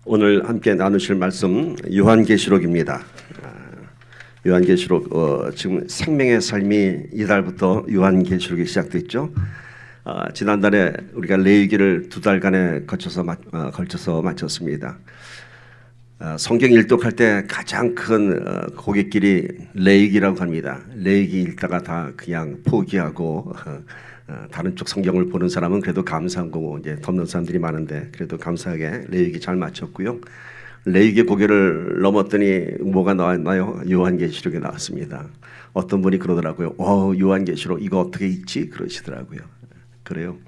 오늘 함께 나누실 말씀 요한계시록입니다. 요한계시록 지금 생명의 삶이 이달부터 요한계시록이 시작됐죠. 지난달에 우리가 레위기를 2달간에 걸쳐서 마쳤습니다. 성경 일독할 때 가장 큰 고갯길이 레위기라고 합니다. 레위기 읽다가 다 그냥 포기하고 다른 쪽 성경을 보는 사람은 그래도 감사한 거고 이제 덮는 사람들이 많은데 그래도 감사하게 레위기 잘 마쳤고요. 레위기 고개를 넘었더니 뭐가 나왔나요? 요한계시록이 나왔습니다. 어떤 분이 그러더라고요. 요한계시록 이거 어떻게 읽지? 그러시더라고요. 그래요.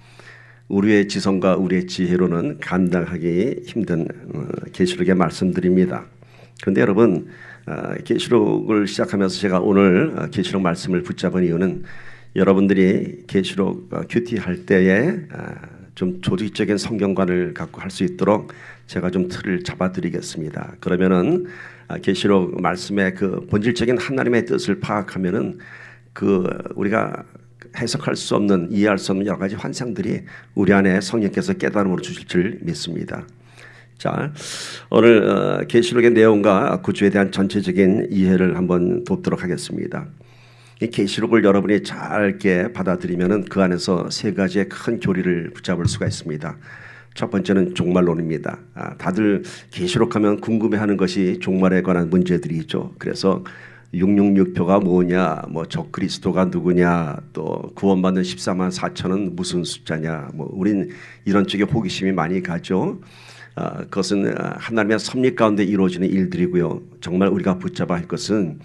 우리의 지성과 우리의 지혜로는 감당하기 힘든 계시록의 말씀들입니다. 그런데 여러분 계시록을 시작하면서 제가 오늘 계시록 말씀을 붙잡은 이유는 여러분들이 계시록 큐티할 때에 좀 조직적인 성경관을 갖고 할 수 있도록 제가 좀 틀을 잡아드리겠습니다. 그러면은 계시록 말씀의 그 본질적인 하나님의 뜻을 파악하면은 그 우리가 해석할 수 없는 이해할 수 없는 여러 가지 환상들이 우리 안에 성령께서 깨달음으로 주실 줄 믿습니다. 자, 오늘 계시록의 내용과 구주에 대한 전체적인 이해를 한번 돕도록 하겠습니다. 이 계시록을 여러분이 잘게 받아들이면은 그 안에서 세 가지의 큰 교리를 붙잡을 수가 있습니다. 첫 번째는 종말론입니다. 다들 계시록하면 궁금해하는 것이 종말에 관한 문제들이 있죠. 그래서 666표가 뭐냐, 뭐 적그리스도가 누구냐, 또 구원받는 14만 4천은 무슨 숫자냐, 뭐 우린 이런 쪽에 호기심이 많이 가죠. 그것은 하나님의 섭리 가운데 이루어지는 일들이고요. 정말 우리가 붙잡아야 할 것은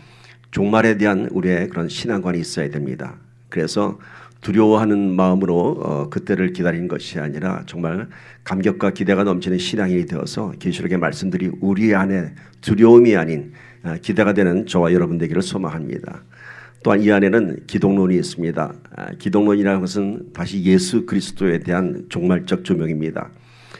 종말에 대한 우리의 그런 신앙관이 있어야 됩니다. 그래서 두려워하는 마음으로 그때를 기다리는 것이 아니라 정말 감격과 기대가 넘치는 신앙인이 되어서 계시록의 말씀들이 우리 안에 두려움이 아닌 기대가 되는 저와 여러분 되기를 소망합니다. 또한 이 안에는 기독론이 있습니다. 기독론이라는 것은 다시 예수 그리스도에 대한 종말적 조명입니다.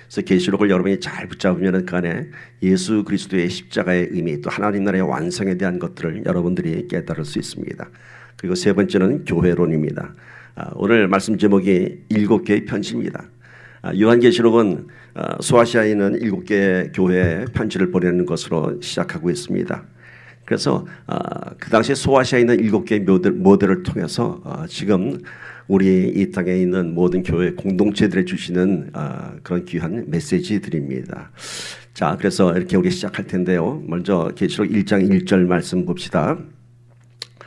그래서 계시록을 여러분이 잘 붙잡으면 그 안에 예수 그리스도의 십자가의 의미 또 하나님 나라의 완성에 대한 것들을 여러분들이 깨달을 수 있습니다. 그리고 세 번째는 교회론입니다. 오늘 말씀 제목이 7개의 편지입니다. 요한계시록은 소아시아에 있는 7개의 교회에 편지를 보내는 것으로 시작하고 있습니다. 그래서 그 당시 소아시아에 있는 7개의 모델을 통해서 지금 우리 이 땅에 있는 모든 교회 공동체들에 주시는 그런 귀한 메시지들입니다. 자, 그래서 이렇게 우리 시작할 텐데요. 먼저 계시록 1장 1절 말씀 봅시다.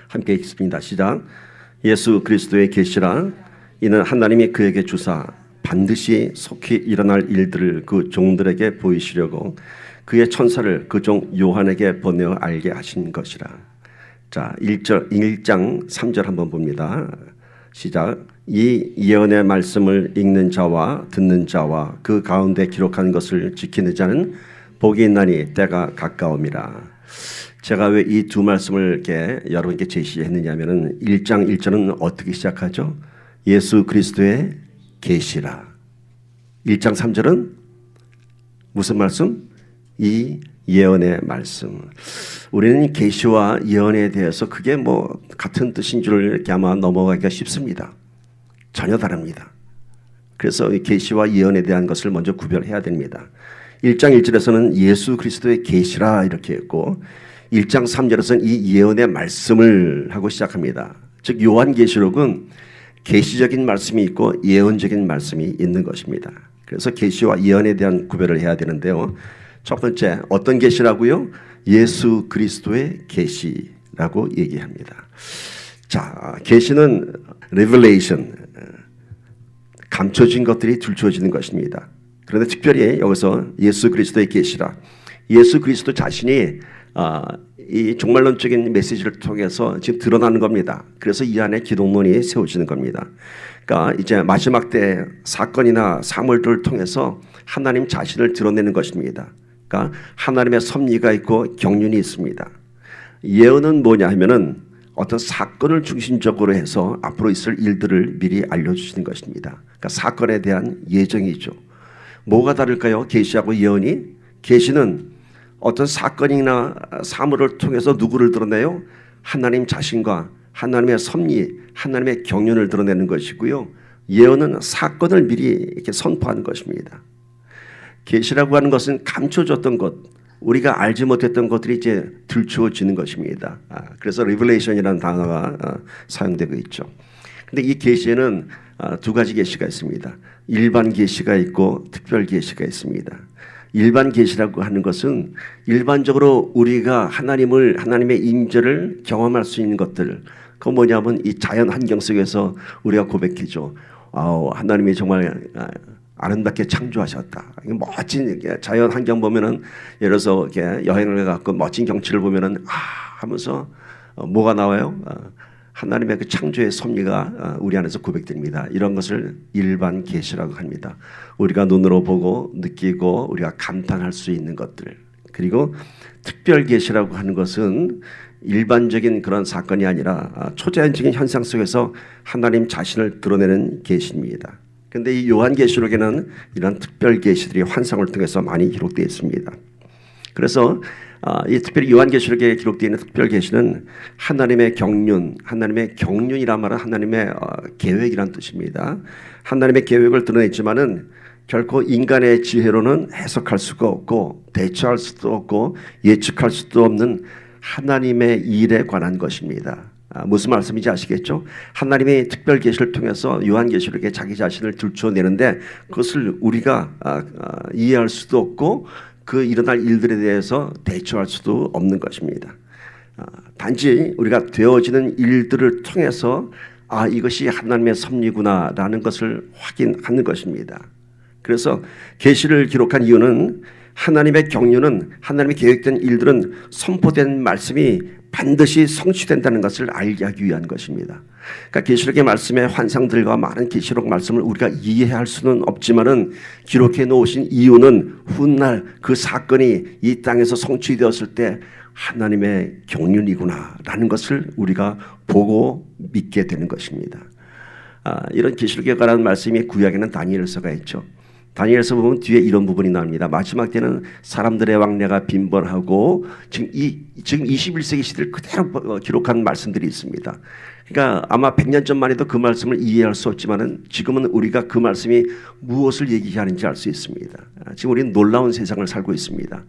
함께 읽습니다. 시작. 예수 그리스도의 계시라 이는 하나님이 그에게 주사 반드시 속히 일어날 일들을 그 종들에게 보이시려고 그의 천사를 그 종 요한에게 보내어 알게 하신 것이라. 자, 1장 3절 한번 봅니다. 시작. 이 예언의 말씀을 읽는 자와 듣는 자와 그 가운데 기록한 것을 지키는 자는 복이 있나니 때가 가까움이라. 제가 왜 이 두 말씀을 이렇게 여러분께 제시했느냐면은 1장 1절은 어떻게 시작하죠? 예수 그리스도의 계시라. 1장 3절은 무슨 말씀? 이 예언의 말씀. 우리는 계시와 예언에 대해서 그게 뭐 같은 뜻인 줄 이렇게 아마 넘어가기가 쉽습니다. 전혀 다릅니다. 그래서 이 계시와 예언에 대한 것을 먼저 구별해야 됩니다. 1장 1절에서는 예수 그리스도의 계시라 이렇게 했고 1장 3절에서는 이 예언의 말씀을 하고 시작합니다. 즉 요한계시록은 계시적인 말씀이 있고 예언적인 말씀이 있는 것입니다. 그래서 계시와 예언에 대한 구별을 해야 되는데요. 첫 번째 어떤 계시라고요? 예수 그리스도의 계시라고 얘기합니다. 자, 계시는 revelation, 감춰진 것들이 들추어지는 것입니다. 그런데 특별히 여기서 예수 그리스도의 계시라, 예수 그리스도 자신이 이 종말론적인 메시지를 통해서 지금 드러나는 겁니다. 그래서 이 안에 기독론이 세워지는 겁니다. 그러니까 이제 마지막 때 사건이나 사물들을 통해서 하나님 자신을 드러내는 것입니다. 그러니까 하나님의 섭리가 있고 경륜이 있습니다. 예언은 뭐냐 하면은 어떤 사건을 중심적으로 해서 앞으로 있을 일들을 미리 알려주시는 것입니다. 그러니까 사건에 대한 예정이죠. 뭐가 다를까요? 계시하고 예언이? 계시는 어떤 사건이나 사물을 통해서 누구를 드러내요? 하나님 자신과 하나님의 섭리, 하나님의 경륜을 드러내는 것이고요. 예언은 사건을 미리 이렇게 선포하는 것입니다. 계시라고 하는 것은 감춰졌던 것, 우리가 알지 못했던 것들이 이제 들추어지는 것입니다. 그래서 리벨레이션이라는 단어가 사용되고 있죠. 근데 이 계시에는 두 가지 계시가 있습니다. 일반 계시가 있고 특별 계시가 있습니다. 일반 계시라고 하는 것은 일반적으로 우리가 하나님의 임재를 경험할 수 있는 것들, 그건 뭐냐면 이 자연 환경 속에서 우리가 고백해줘. 하나님이 정말 아름답게 창조하셨다. 멋진 자연 환경 보면은 예를 들어서 이렇게 여행을 해갖고 멋진 경치를 보면은 하면서 뭐가 나와요? 하나님의 그 창조의 섭리가 우리 안에서 고백됩니다. 이런 것을 일반 계시라고 합니다. 우리가 눈으로 보고 느끼고 우리가 감탄할 수 있는 것들. 그리고 특별 계시라고 하는 것은 일반적인 그런 사건이 아니라 초자연적인 현상 속에서 하나님 자신을 드러내는 계시입니다. 그런데 이 요한계시록에는 이런 특별 계시들이 환상을 통해서 많이 기록되어 있습니다. 그래서 이 특별히 요한계시록에 기록되어 있는 특별 계시는 하나님의 경륜이란 말은 하나님의 계획이란 뜻입니다. 하나님의 계획을 드러냈지만은 결코 인간의 지혜로는 해석할 수가 없고 대처할 수도 없고 예측할 수도 없는 하나님의 일에 관한 것입니다. 무슨 말씀인지 아시겠죠? 하나님의 특별 계시를 통해서 요한계시록에 자기 자신을 들춰내는데 그것을 우리가 이해할 수도 없고 그 일어날 일들에 대해서 대처할 수도 없는 것입니다. 단지 우리가 되어지는 일들을 통해서 이것이 하나님의 섭리구나라는 것을 확인하는 것입니다. 그래서 계시를 기록한 이유는 하나님의 경륜은 하나님의 계획된 일들은 선포된 말씀이 반드시 성취된다는 것을 알게 하기 위한 것입니다. 그러니까 계시록의 말씀의 환상들과 많은 계시록 말씀을 우리가 이해할 수는 없지만은 기록해 놓으신 이유는 훗날 그 사건이 이 땅에서 성취되었을 때 하나님의 경륜이구나라는 것을 우리가 보고 믿게 되는 것입니다. 이런 계시록에 관한 말씀이 구약에는 다니엘서가 있죠. 다니엘서 보면 뒤에 이런 부분이 나옵니다. 마지막 때는 사람들의 왕래가 빈번하고 지금 21세기 시대를 그대로 기록한 말씀들이 있습니다. 그러니까 아마 100년 전만 해도 그 말씀을 이해할 수 없지만은 지금은 우리가 그 말씀이 무엇을 얘기하는지 알 수 있습니다. 지금 우리는 놀라운 세상을 살고 있습니다.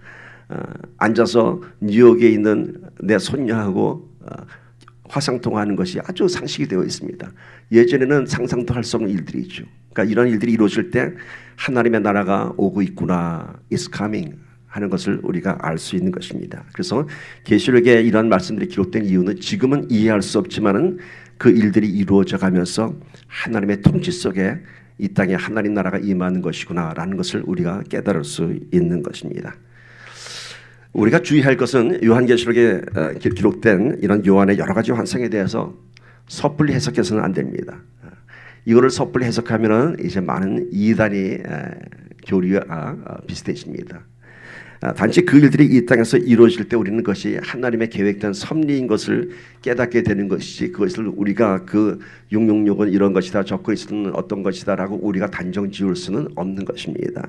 앉아서 뉴욕에 있는 내 손녀하고 화상통화하는 것이 아주 상식이 되어 있습니다. 예전에는 상상도 할 수 없는 일들이죠. 그러니까 이런 일들이 이루어질 때 하나님의 나라가 오고 있구나, is coming 하는 것을 우리가 알 수 있는 것입니다. 그래서 계시록에 이런 말씀들이 기록된 이유는 지금은 이해할 수 없지만은 그 일들이 이루어져 가면서 하나님의 통치 속에 이 땅에 하나님 나라가 임하는 것이구나라는 것을 우리가 깨달을 수 있는 것입니다. 우리가 주의할 것은 요한계시록에 기록된 이런 요한의 여러 가지 환상에 대해서 섣불리 해석해서는 안 됩니다. 이거를 섣불리 해석하면은 이제 많은 이단이 교리와 비슷해집니다. 단지 그 일들이 이 땅에서 이루어질 때 우리는 그것이 하나님의 계획된 섭리인 것을 깨닫게 되는 것이지 그것을 우리가 그 666은 이런 것이다 저 그리스도는 어떤 것이다라고 우리가 단정 지을 수는 없는 것입니다.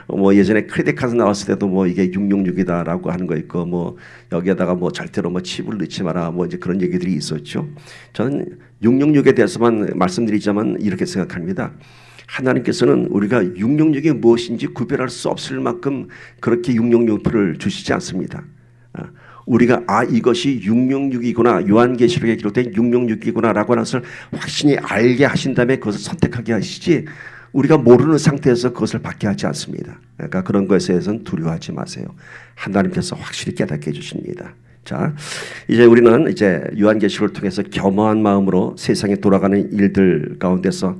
뭐 예전에 크레딧 카드 나왔을 때도 뭐 이게 666이다라고 하는 거 있고 뭐 여기에다가 뭐 절대로 뭐 칩을 넣지 마라 뭐 이제 그런 얘기들이 있었죠. 저는 666에 대해서만 말씀드리자면 이렇게 생각합니다. 하나님께서는 우리가 666이 무엇인지 구별할 수 없을 만큼 그렇게 666표를 주시지 않습니다. 우리가 이것이 666이구나 요한계시록에 기록된 666이구나라고 하는 것을 확신히 알게 하신 다음에 그것을 선택하게 하시지 우리가 모르는 상태에서 그것을 받게 하지 않습니다. 그러니까 그런 것에 대해서는 두려워하지 마세요. 하나님께서 확실히 깨닫게 해주십니다. 자, 이제 우리는 이제 요한계시록을 통해서 겸허한 마음으로 세상에 돌아가는 일들 가운데서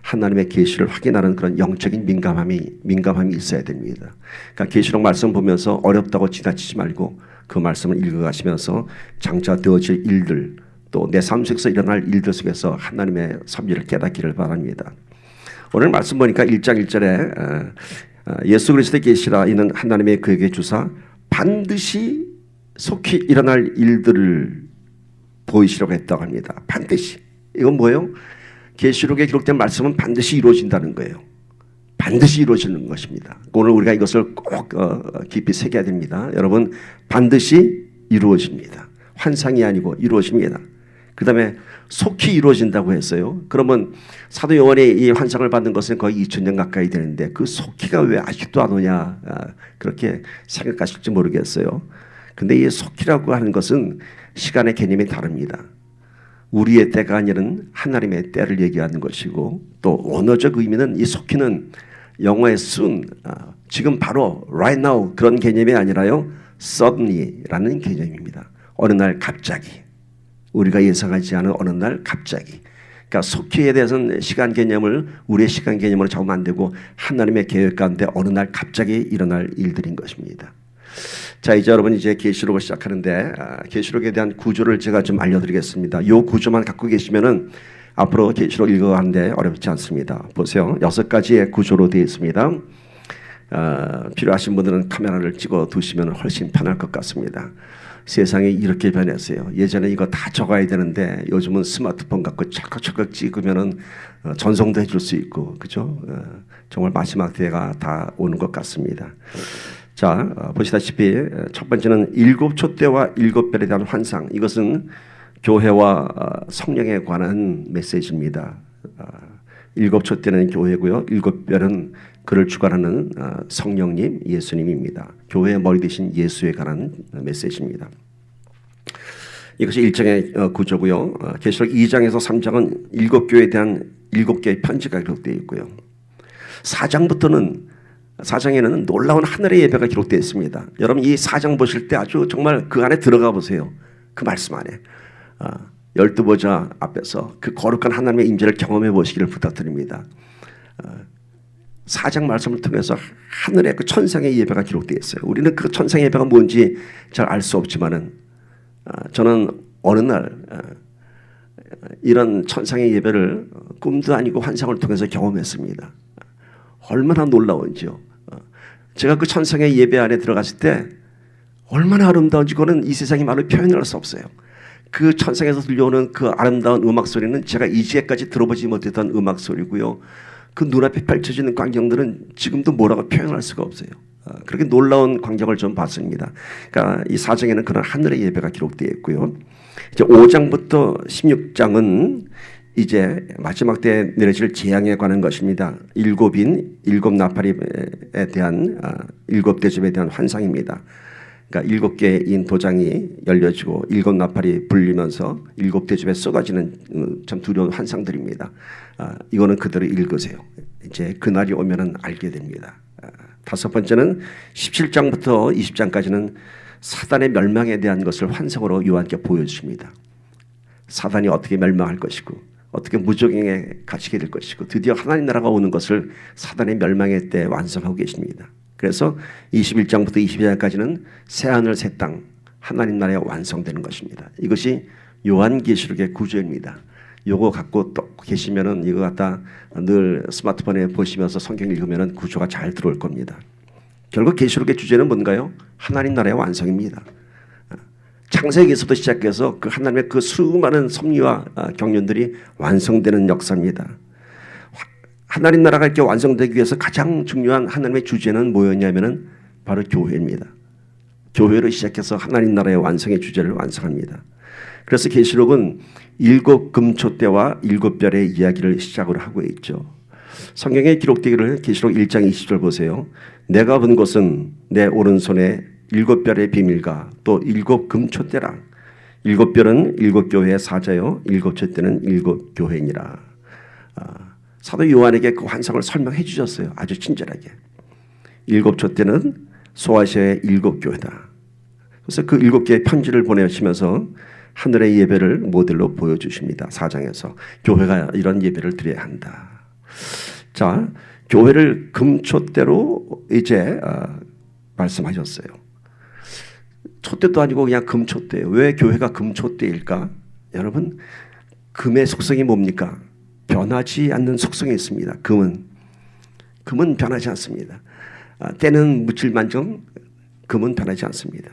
하나님의 계시를 확인하는 그런 영적인 민감함이 있어야 됩니다. 그러니까 계시록 말씀 보면서 어렵다고 지나치지 말고 그 말씀을 읽어가시면서 장차 되어질 일들 또 내 삶 속에서 일어날 일들 속에서 하나님의 섭리를 깨닫기를 바랍니다. 오늘 말씀 보니까 1장 1절에 예수 그리스도의 계시라 이는 하나님의 그에게 주사 반드시 속히 일어날 일들을 보이시려고 했다고 합니다. 반드시. 이건 뭐예요? 계시록에 기록된 말씀은 반드시 이루어진다는 거예요. 반드시 이루어지는 것입니다. 오늘 우리가 이것을 꼭 깊이 새겨야 됩니다. 여러분 반드시 이루어집니다. 환상이 아니고 이루어집니다. 그 다음에 속히 이루어진다고 했어요. 그러면 사도 요한이 이 환상을 받는 것은 거의 2000년 가까이 되는데 그 속히가 왜 아직도 안 오냐, 그렇게 생각하실지 모르겠어요. 근데 이 속히라고 하는 것은 시간의 개념이 다릅니다. 우리의 때가 아니라 하나님의 때를 얘기하는 것이고, 또 언어적 의미는 이 속히는 영어의 soon, 지금 바로 right now 그런 개념이 아니라요, suddenly라는 개념입니다. 어느 날 갑자기, 우리가 예상하지 않은 어느 날 갑자기. 그러니까 속히에 대해서는 시간 개념을 우리의 시간 개념으로 잡으면 안 되고 하나님의 계획 가운데 어느 날 갑자기 일어날 일들인 것입니다. 자, 이제 여러분 이제 계시록을 시작하는데 계시록에 대한 구조를 제가 좀 알려드리겠습니다. 이 구조만 갖고 계시면은 앞으로 계시록 읽어가는데 어렵지 않습니다. 보세요, 6가지의 구조로 되어 있습니다. 필요하신 분들은 카메라를 찍어 두시면 훨씬 편할 것 같습니다. 세상이 이렇게 변했어요. 예전에 이거 다 적어야 되는데 요즘은 스마트폰 갖고 찰칵찰칵 찍으면은 전송도 해줄 수 있고, 그죠? 정말 마지막 때가 다 오는 것 같습니다. 자, 보시다시피 첫 번째는 7촛대와 7별에 대한 환상. 이것은 교회와 성령에 관한 메시지입니다. 7촛대는 교회고요, 7별은 그를 주관하는 성령님, 예수님입니다. 교회의 머리 되신 예수에 관한 메시지입니다. 이것이 1장의 구조고요. 계시록 2장에서 3장은 7교회에 대한 7개의 편지가 기록되어 있고요. 4장에는 놀라운 하늘의 예배가 기록되어 있습니다. 여러분 이 4장 보실 때 아주 정말 그 안에 들어가 보세요. 그 말씀 안에 12보좌 앞에서 그 거룩한 하나님의 임재를 경험해 보시기를 부탁드립니다. 4장 말씀을 통해서 하늘의 그 천상의 예배가 기록되어 있어요. 우리는 그 천상의 예배가 뭔지 잘 알 수 없지만은 저는 어느 날 이런 천상의 예배를 꿈도 아니고 환상을 통해서 경험했습니다. 얼마나 놀라운지요. 제가 그 천상의 예배 안에 들어갔을 때 얼마나 아름다운지 그거는 이 세상이 말로 표현할 수 없어요. 그 천상에서 들려오는 그 아름다운 음악 소리는 제가 이제까지 들어보지 못했던 음악 소리고요. 그 눈앞에 펼쳐지는 광경들은 지금도 뭐라고 표현할 수가 없어요. 그렇게 놀라운 광경을 좀 봤습니다. 그러니까 이 4장에는 그런 하늘의 예배가 기록되어 있고요. 이제 5장부터 16장은 이제 마지막 때 내려질 재앙에 관한 것입니다. 7인 7나팔에 대한 7대접에 대한 환상입니다. 그러니까 7개인 도장이 열려지고 7나팔이 불리면서 7대접에 쏟아지는 참 두려운 환상들입니다. 이거는 그대로 읽으세요. 이제 그날이 오면은 알게 됩니다. 5번째는 17장부터 20장까지는 사단의 멸망에 대한 것을 환상으로 요한께 보여주십니다. 사단이 어떻게 멸망할 것이고 어떻게 무적행에 갇히게 될 것이고 드디어 하나님 나라가 오는 것을 사단의 멸망의 때 완성하고 계십니다. 그래서 21장부터 22장까지는 새하늘 새 땅 하나님 나라에 완성되는 것입니다. 이것이 요한계시록의 구조입니다. 요거 갖고 또 계시면은 이거 갖다 늘 스마트폰에 보시면서 성경 읽으면은 구조가 잘 들어올 겁니다. 결국 계시록의 주제는 뭔가요? 하나님 나라의 완성입니다. 창세기에서도 시작해서 그 하나님의 그 수많은 섭리와 경륜들이 완성되는 역사입니다. 하나님 나라가 이렇게 완성되기 위해서 가장 중요한 하나님의 주제는 뭐였냐면은 바로 교회입니다. 교회로 시작해서 하나님 나라의 완성의 주제를 완성합니다. 그래서 계시록은 7금초대와 7별의 이야기를 시작으로 하고 있죠. 성경에 기록되기를 계시록 1장 20절 보세요. 내가 본 것은 내 오른손에 7별의 비밀과 또 7금초대라. 7별은 7교회의 사자요 7촛대는 7교회니라. 사도 요한에게 그 환상을 설명해 주셨어요. 아주 친절하게. 7촛대는 소아시아의 7교회다. 그래서 그 7개의 편지를 보내시면서 하늘의 예배를 모델로 보여주십니다. 4장에서 교회가 이런 예배를 드려야 한다. 자, 교회를 금초대로 이제 말씀하셨어요. 촛대도 아니고 그냥 금초대예요. 왜 교회가 금초대일까? 여러분, 금의 속성이 뭡니까? 변하지 않는 속성이 있습니다. 금은 변하지 않습니다. 때는 묻힐만정 금은 변하지 않습니다.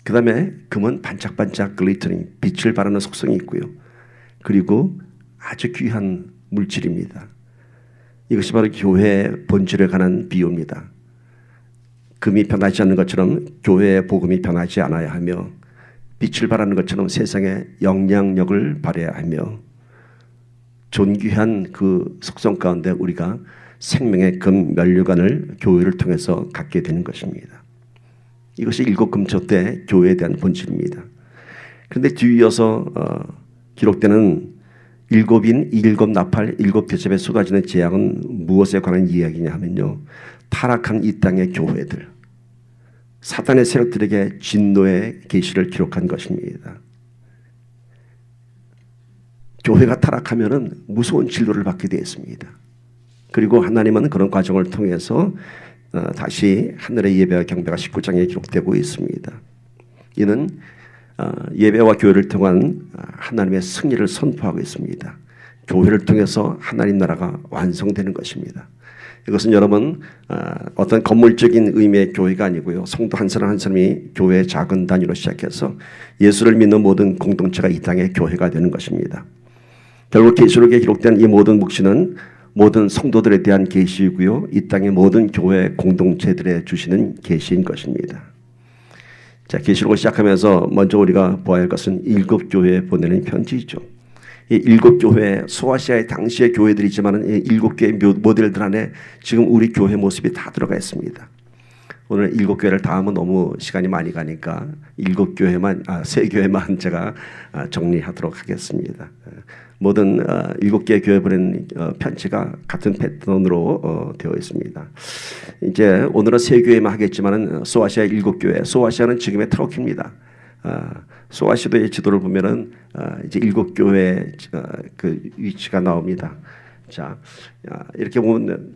그 다음에 금은 반짝반짝 글리터링 빛을 발하는 속성이 있고요. 그리고 아주 귀한 물질입니다. 이것이 바로 교회의 본질에 관한 비유입니다. 금이 변하지 않는 것처럼 교회의 복음이 변하지 않아야 하며 빛을 발하는 것처럼 세상에 영향력을 발휘해야 하며 존귀한 그 속성 가운데 우리가 생명의 금 면류관을 교회를 통해서 갖게 되는 것입니다. 이것이 일곱 금초 때 교회에 대한 본질입니다. 그런데 뒤이어서 기록되는 일곱인, 일곱 나팔, 일곱 대접에 쏟아지는 재앙은 무엇에 관한 이야기냐 하면요, 타락한 이 땅의 교회들, 사탄의 세력들에게 진노의 계시를 기록한 것입니다. 교회가 타락하면은 무서운 진노를 받게 되어 있습니다. 그리고 하나님은 그런 과정을 통해서 다시 하늘의 예배와 경배가 19장에 기록되고 있습니다. 이는 예배와 교회를 통한 하나님의 승리를 선포하고 있습니다. 교회를 통해서 하나님 나라가 완성되는 것입니다. 이것은 여러분 어떤 건물적인 의미의 교회가 아니고요, 성도 한 사람 한 사람이 교회의 작은 단위로 시작해서 예수를 믿는 모든 공동체가 이 땅의 교회가 되는 것입니다. 결국 계시록에 기록된 이 모든 묵시는 모든 성도들에 대한 계시이고요, 이 땅의 모든 교회 공동체들에 주시는 계시인 것입니다. 자, 계시록을 시작하면서 먼저 우리가 보아야 할 것은 일곱 교회에 보내는 편지이죠. 이 일곱 교회, 소아시아의 당시의 교회들이지만 이 일곱 개의 모델들 안에 지금 우리 교회 모습이 다 들어가 있습니다. 오늘 일곱 교회를 다 하면 너무 시간이 많이 가니까 일곱 교회만, 세 교회만 제가 정리하도록 하겠습니다. 모든 일곱 개의 교회 보낸 편지가 같은 패턴으로 되어 있습니다. 이제 오늘은 세 교회만 하겠지만은 소아시아 일곱 교회, 소아시아는 지금의 터키입니다. 소아시아의 지도를 보면은 이제 일곱 교회 그 위치가 나옵니다. 자, 이렇게 보면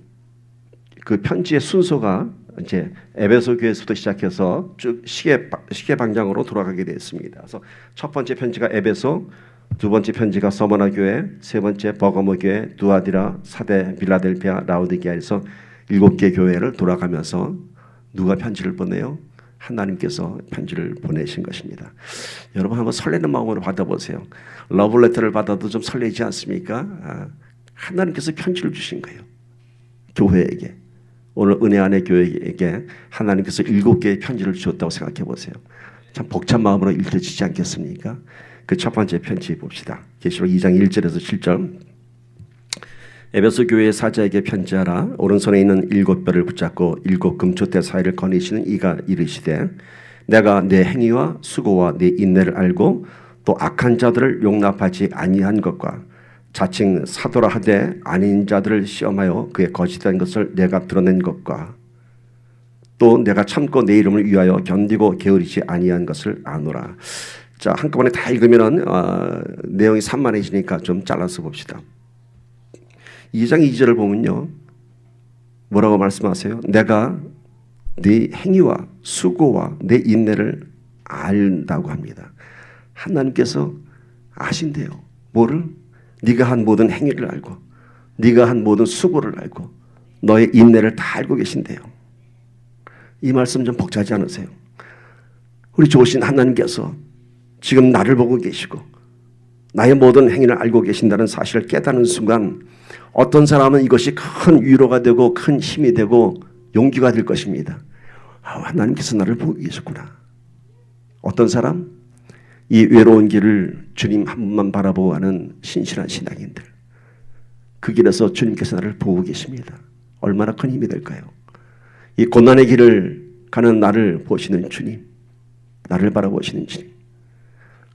그 편지의 순서가 이제 에베소 교회에서부터 시작해서 쭉 시계 방향으로 돌아가게 되었습니다. 그래서 첫 번째 편지가 에베소, 두 번째 편지가 서머나 교회, 세 번째 버가모 교회, 두아디라, 사대, 빌라델피아, 라우디게아에서 일곱 개 교회를 돌아가면서 누가 편지를 보내요? 하나님께서 편지를 보내신 것입니다. 여러분 한번 설레는 마음으로 받아보세요. 러브레터를 받아도 좀 설레지 않습니까? 하나님께서 편지를 주신 거예요. 교회에게. 오늘 은혜 안의 교회에게 하나님께서 일곱 개의 편지를 주었다고 생각해 보세요. 참 벅찬 마음으로 읽혀지지 않겠습니까? 그 첫 번째 편지 봅시다. 계시록 2장 1절에서 7절. 에베소 교회의 사자에게 편지하라. 오른손에 있는 일곱 뼈를 붙잡고 일곱 금초대 사이를 거니시는 이가 이르시되, 내가 내 행위와 수고와 내 인내를 알고 또 악한 자들을 용납하지 아니한 것과 자칭 사도라 하되 아닌 자들을 시험하여 그의 거짓된 것을 내가 드러낸 것과 또 내가 참고 내 이름을 위하여 견디고 게으르지 아니한 것을 아노라. 자, 한꺼번에 다 읽으면은 내용이 산만해지니까 좀 잘라서 봅시다. 2장 2절을 보면요, 뭐라고 말씀하세요? 내가 네 행위와 수고와 내 인내를 안다고 합니다. 하나님께서 아신대요. 뭐를? 네가 한 모든 행위를 알고 네가 한 모든 수고를 알고 너의 인내를 다 알고 계신대요. 이 말씀 좀 벅차지 않으세요? 우리 좋으신 하나님께서 지금 나를 보고 계시고 나의 모든 행위를 알고 계신다는 사실을 깨닫는 순간 어떤 사람은 이것이 큰 위로가 되고 큰 힘이 되고 용기가 될 것입니다. 하나님께서 나를 보고 계셨구나. 어떤 사람? 이 외로운 길을 주님 한 분만 바라보고 가는 신실한 신앙인들. 그 길에서 주님께서 나를 보고 계십니다. 얼마나 큰 힘이 될까요? 이 고난의 길을 가는 나를 보시는 주님, 나를 바라보시는 주님,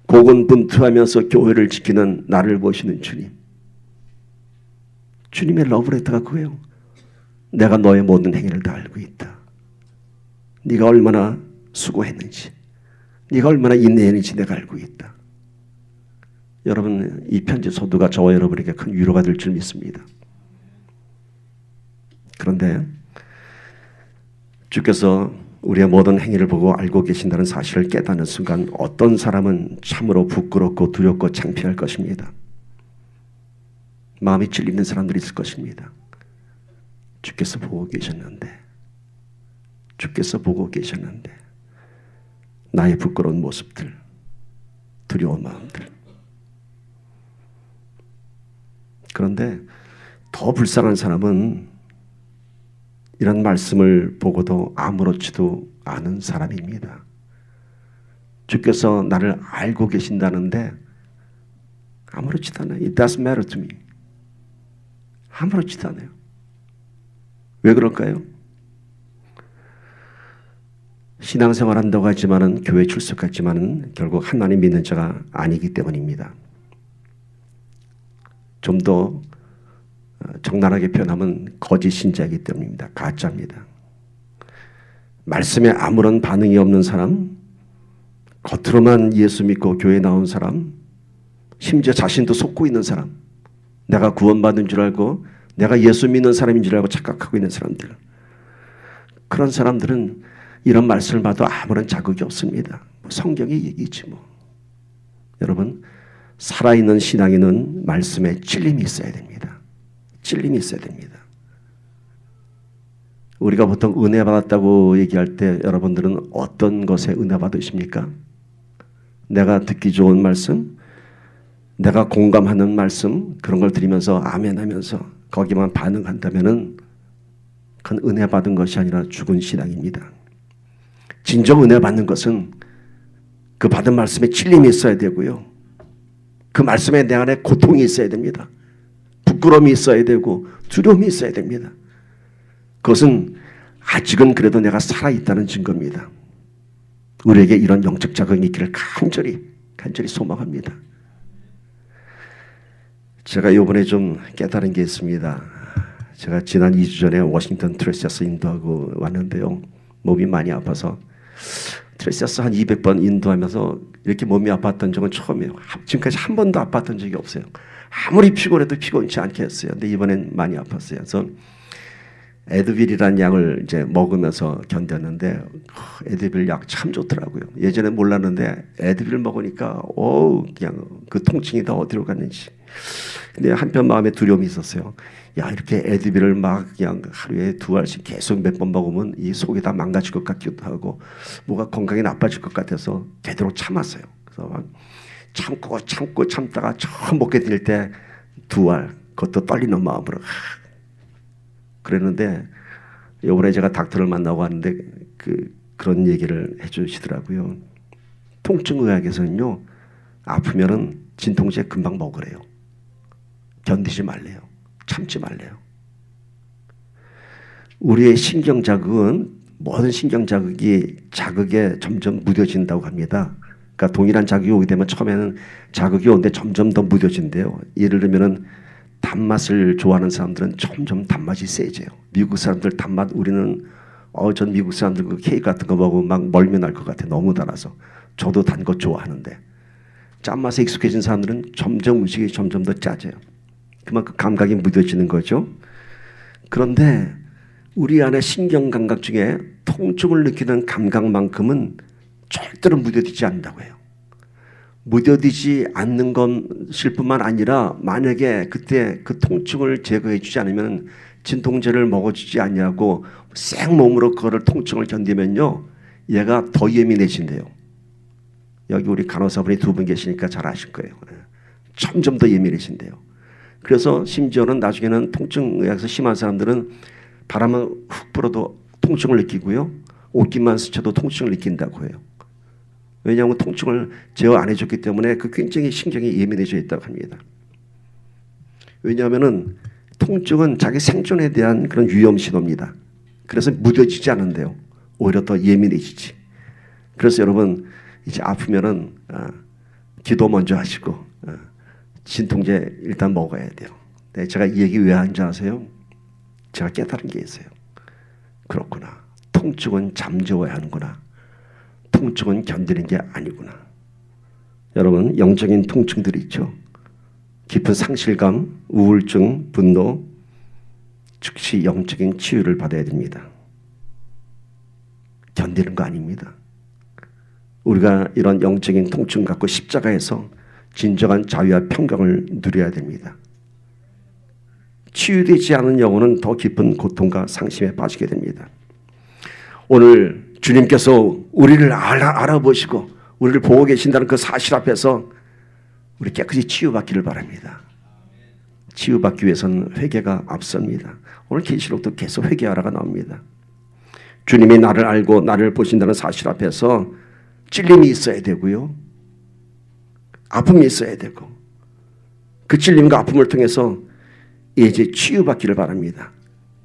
고군분투하면서 교회를 지키는 나를 보시는 주님. 주님의 러브레터가 그거예요. 내가 너의 모든 행위를 다 알고 있다. 네가 얼마나 수고했는지, 네가 얼마나 인내했는지 내가 알고 있다. 여러분, 이 편지 소두가 저와 여러분에게 큰 위로가 될 줄 믿습니다. 그런데 주께서 우리의 모든 행위를 보고 알고 계신다는 사실을 깨닫는 순간 어떤 사람은 참으로 부끄럽고 두렵고 창피할 것입니다. 마음이 찔리는 사람들이 있을 것입니다. 주께서 보고 계셨는데, 주께서 보고 계셨는데 나의 부끄러운 모습들, 두려운 마음들. 그런데 더 불쌍한 사람은 이런 말씀을 보고도 아무렇지도 않은 사람입니다. 주께서 나를 알고 계신다는데 아무렇지도 않아요. It doesn't matter to me. 아무렇지도 않아요. 왜 그럴까요? 신앙생활 한다고 하지만은 교회 출석하지만은 결국 하나님 믿는 자가 아니기 때문입니다. 좀 더 적나라하게 표현하면 거짓 신자이기 때문입니다. 가짜입니다. 말씀에 아무런 반응이 없는 사람, 겉으로만 예수 믿고 교회 나온 사람, 심지어 자신도 속고 있는 사람, 내가 구원받은 줄 알고 내가 예수 믿는 사람인 줄 알고 착각하고 있는 사람들, 그런 사람들은 이런 말씀을 봐도 아무런 자극이 없습니다. 성경의 얘기지 뭐. 여러분, 살아있는 신앙인은 말씀에 찔림이 있어야 됩니다. 찔림이 있어야 됩니다. 우리가 보통 은혜 받았다고 얘기할 때 여러분들은 어떤 것에 은혜 받으십니까? 내가 듣기 좋은 말씀, 내가 공감하는 말씀, 그런 걸 들으면서 아멘 하면서 거기만 반응한다면은 그건 은혜 받은 것이 아니라 죽은 신앙입니다. 진정 은혜 받는 것은 그 받은 말씀에 찔림이 있어야 되고요. 그 말씀에 내 안에 고통이 있어야 됩니다. 부끄러움이 있어야 되고 두려움이 있어야 됩니다. 그것은 아직은 그래도 내가 살아있다는 증거입니다. 우리에게 이런 영적 자극이 있기를 간절히 소망합니다. 제가 이번에 좀 깨달은 게 있습니다. 제가 지난 2주 전에 워싱턴 트레시아스 인도하고 왔는데요. 몸이 많이 아파서 트레시아스 한 200번 인도하면서 이렇게 몸이 아팠던 적은 처음이에요. 지금까지 한 번도 아팠던 적이 없어요. 아무리 피곤해도 피곤치 않게 했어요. 근데 이번엔 많이 아팠어요. 그래서 에드빌이라는 약을 이제 먹으면서 견뎠는데 에드빌 약 참 좋더라고요. 예전에 몰랐는데 에드빌 먹으니까 그냥 그 통증이 다 어디로 갔는지. 근데 한편 마음에 두려움이 있었어요. 야, 이렇게 에드빌을 막 그냥 하루에 2알씩 계속 몇 번 먹으면 이 속이 다 망가질 것 같기도 하고 뭐가 건강이 나빠질 것 같아서 되도록 참았어요. 그래서 막 참다가 처음 먹게 될 때 2알, 그것도 떨리는 마음으로 그랬는데 이번에 제가 닥터를 만나고 왔는데 그런 얘기를 해주시더라고요. 통증의학에서는요, 아프면은 진통제 금방 먹으래요. 견디지 말래요. 참지 말래요. 우리의 신경 자극은 모든 신경 자극에 점점 무뎌진다고 합니다. 그러니까 동일한 자극이 오게 되면 처음에는 자극이 오는데 점점 더 무뎌진대요. 예를 들면은 단맛을 좋아하는 사람들은 점점 단맛이 세져요. 미국 사람들 단맛, 우리는 전 미국 사람들 그 케이크 같은 거 먹으면 막 멀미 날 것 같아. 너무 달아서. 저도 단 거 좋아하는데 짠맛에 익숙해진 사람들은 점점 음식이 점점 더 짜져요. 그만큼 감각이 무뎌지는 거죠. 그런데 우리 안에 신경 감각 중에 통증을 느끼는 감각만큼은 절대로 무뎌지지 않는다고 해요. 무뎌지지 않는 것일 뿐만 아니라 만약에 그때 그 통증을 제거해 주지 않으면 진통제를 먹어주지 않냐고 생몸으로 그거를 통증을 견디면요, 얘가 더 예민해진대요. 여기 우리 간호사분이 2분 계시니까 잘 아실 거예요. 점점 더 예민해진대요. 그래서 심지어는 나중에는 통증에서 심한 사람들은 바람을 훅 불어도 통증을 느끼고요, 옷깃만 스쳐도 통증을 느낀다고 해요. 왜냐하면 통증을 제어 안 해줬기 때문에 그 굉장히 신경이 예민해져 있다고 합니다. 왜냐하면은 통증은 자기 생존에 대한 그런 위험 신호입니다. 그래서 무뎌지지 않는데요, 오히려 더 예민해지지. 그래서 여러분 이제 아프면은 기도 먼저 하시고 진통제 일단 먹어야 돼요. 네, 제가 이 얘기 왜 하는지 아세요? 제가 깨달은 게 있어요. 그렇구나. 통증은 잠재워야 하는구나. 통증은 견디는 게 아니구나. 여러분, 영적인 통증들이 있죠. 깊은 상실감, 우울증, 분노, 즉시 영적인 치유를 받아야 됩니다. 견디는 거 아닙니다. 우리가 이런 영적인 통증 갖고 십자가에서 진정한 자유와 평강을 누려야 됩니다. 치유되지 않은 영혼은 더 깊은 고통과 상심에 빠지게 됩니다. 오늘 주님께서 우리를 알아보시고 우리를 보고 계신다는 그 사실 앞에서 우리 깨끗이 치유받기를 바랍니다. 치유받기 위해서는 회개가 앞섭니다. 오늘 계시록도 계속 회개하라가 나옵니다. 주님이 나를 알고 나를 보신다는 사실 앞에서 찔림이 있어야 되고요. 아픔이 있어야 되고 그 찔림과 아픔을 통해서 이제 치유받기를 바랍니다.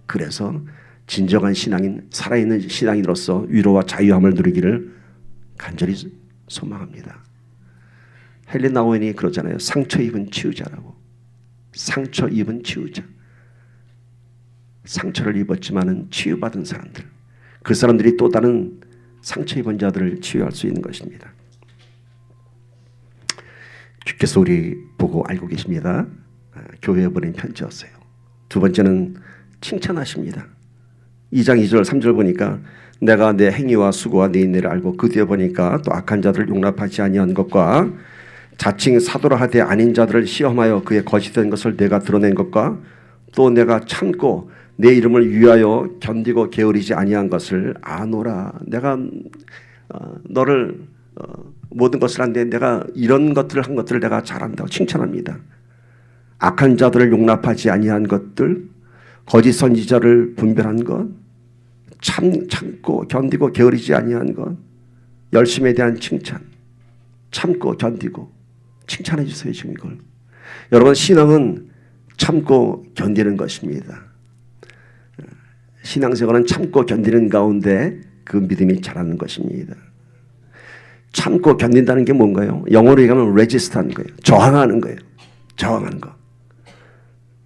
그래서 진정한 신앙인, 살아있는 신앙인으로서 위로와 자유함을 누리기를 간절히 소망합니다. 헬레나 오웬이 그러잖아요. 상처 입은 치유자라고. 상처 입은 치유자. 상처를 입었지만은 치유받은 사람들, 그 사람들이 또 다른 상처 입은 자들을 치유할 수 있는 것입니다. 주께서 우리 보고 알고 계십니다. 교회에 보낸 편지였어요. 두 번째는 칭찬하십니다. 2장 2절 3절 보니까 내가 내 행위와 수고와 내 인내를 알고 그 뒤에 보니까 또 악한 자들을 용납하지 아니한 것과 자칭 사도라 하되 아닌 자들을 시험하여 그의 거짓된 것을 내가 드러낸 것과 또 내가 참고 내 이름을 위하여 견디고 게으르지 아니한 것을 아노라. 내가 너를 모든 것을 한데 내가 이런 것들을 한 것들을 내가 잘한다고 칭찬합니다. 악한 자들을 용납하지 아니한 것들, 거짓 선지자를 분별한 것, 참고 견디고 게으르지 아니한 것, 열심에 대한 칭찬, 참고 견디고 칭찬해 주세요. 지금 이걸 여러분, 신앙은 참고 견디는 것입니다. 신앙생활은 참고 견디는 가운데 그 믿음이 자라는 것입니다. 참고 견딘다는 게 뭔가요? 영어로 얘기하면 resist하는 거예요. 저항하는 거예요. 저항하는 거.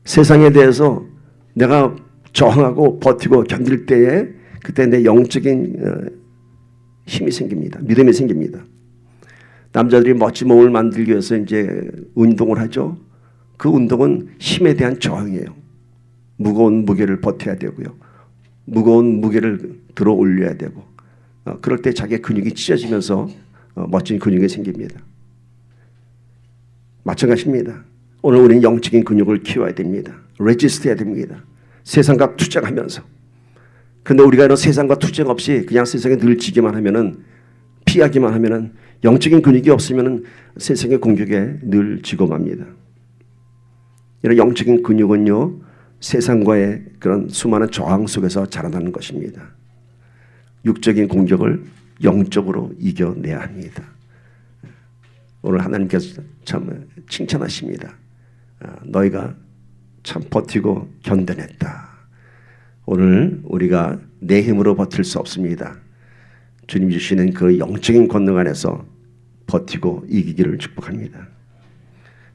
세상에 대해서 내가 저항하고 버티고 견딜 때에 그때 내 영적인 힘이 생깁니다. 믿음이 생깁니다. 남자들이 멋진 몸을 만들기 위해서 이제 운동을 하죠. 그 운동은 힘에 대한 저항이에요. 무거운 무게를 버텨야 되고요. 무거운 무게를 들어 올려야 되고 그럴 때 자기의 근육이 찢어지면서 멋진 근육이 생깁니다. 마찬가지입니다. 오늘 우리는 영적인 근육을 키워야 됩니다. 레지스트 해야 됩니다. 세상과 투쟁하면서. 그런데 우리가 이런 세상과 투쟁 없이 그냥 세상에 늘 지기만 하면은, 피하기만 하면은, 영적인 근육이 없으면은 세상의 공격에 늘 지고 맙니다. 이런 영적인 근육은요, 세상과의 그런 수많은 저항 속에서 자라나는 것입니다. 육적인 공격을 영적으로 이겨내야 합니다. 오늘 하나님께서 참 칭찬하십니다. 너희가 참 버티고 견뎌냈다. 오늘 우리가 내 힘으로 버틸 수 없습니다. 주님 주시는 그 영적인 권능 안에서 버티고 이기기를 축복합니다.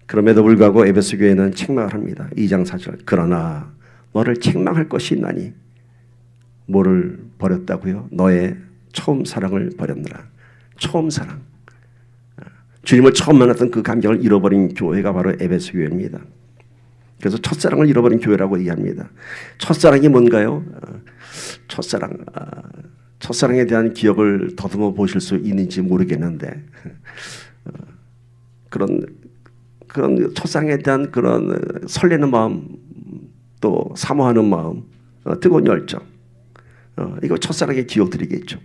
그럼에도 불구하고 에베소 교회는 책망을 합니다. 2장 4절. 그러나 너를 책망할 것이 있나니 뭐를 버렸다고요? 너의 처음 사랑을 버렸느라. 처음 사랑. 주님을 처음 만났던 그 감정을 잃어버린 교회가 바로 에베소 교회입니다. 그래서 첫사랑을 잃어버린 교회라고 얘기합니다. 첫사랑이 뭔가요? 첫사랑에 대한 기억을 더듬어 보실 수 있는지 모르겠는데 그런 첫사랑에 대한 그런 설레는 마음, 또 사모하는 마음, 뜨거운 열정, 이거 첫사랑의 기억들이겠죠.